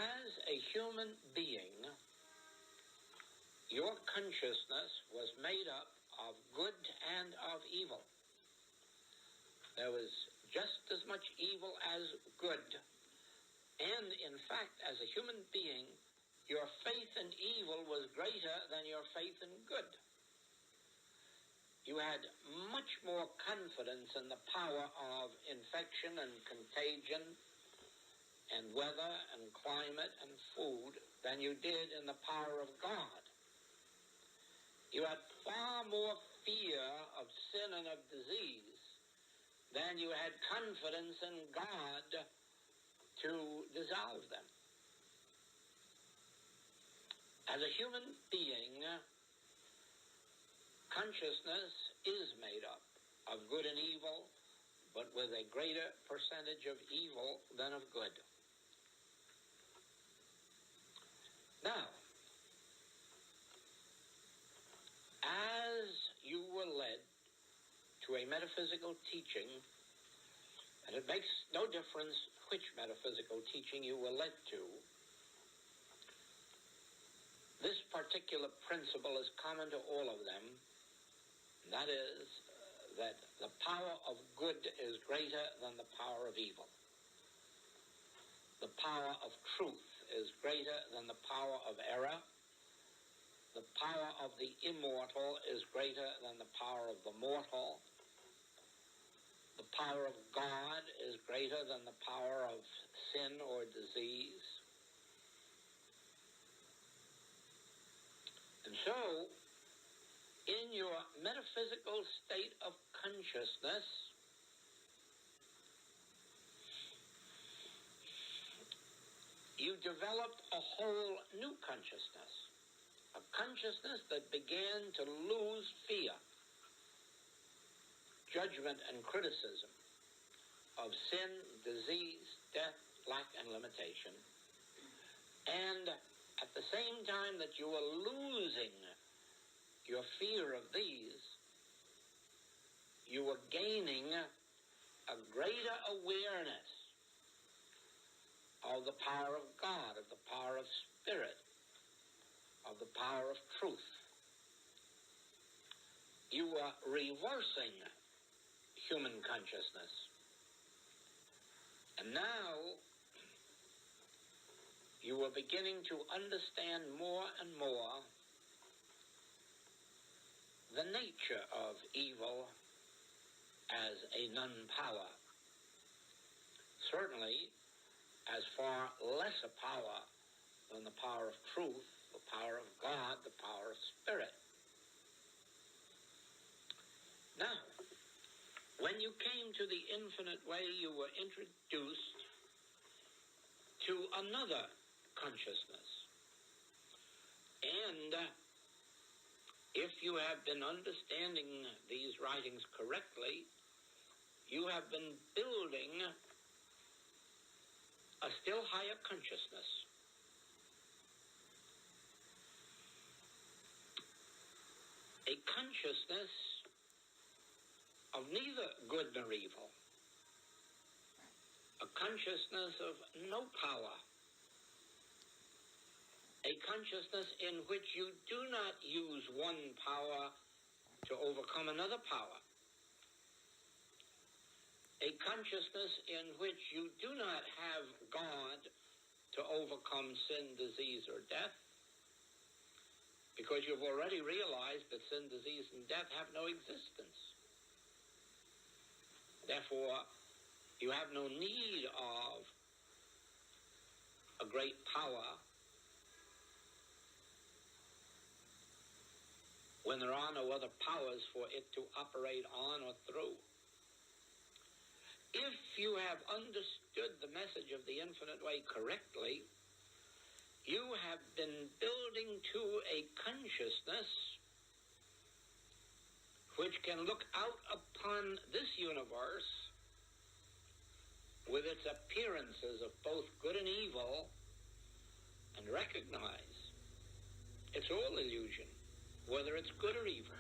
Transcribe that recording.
As a human being, your consciousness was made up of good and of evil. There was just as much evil as good. And in fact, as a human being, your faith in evil was greater than your faith in good. You had much more confidence in the power of infection and contagion and weather and climate and food than you did in the power of God. You had far more fear of sin and of disease than you had confidence in God to dissolve them. As a human being, consciousness is made up of good and evil, but with a greater percentage of evil than of good. Now, as you were led to a metaphysical teaching, and it makes no difference which metaphysical teaching you were led to, this particular principle is common to all of them, and that is that the power of good is greater than the power of evil. The power of truth is greater than the power of error. The power of the immortal is greater than the power of the mortal. The power of God is greater than the power of sin or disease. And so, in your metaphysical state of consciousness, you developed a whole new consciousness, a consciousness that began to lose fear, judgment, and criticism of sin, disease, death, lack, and limitation. And at the same time that you were losing your fear of these, you were gaining a greater awareness of the power of God, of the power of spirit, of the power of truth. You were reversing human consciousness. And now you were beginning to understand more and more the nature of evil as a non-power. Certainly, as far less a power than the power of truth, the power of God, the power of spirit. Now, when you came to the infinite way, you were introduced to another consciousness. And if you have been understanding these writings correctly, you have been building a still higher consciousness. A consciousness of neither good nor evil. A consciousness of no power. A consciousness in which you do not use one power to overcome another power. A consciousness in which you do not have God to overcome sin, disease, or death, because you've already realized that sin, disease, and death have no existence. Therefore, you have no need of a great power when there are no other powers for it to operate on or through. If you have understood the message of the infinite way correctly, you have been building to a consciousness which can look out upon this universe with its appearances of both good and evil and recognize it's all illusion, whether it's good or evil.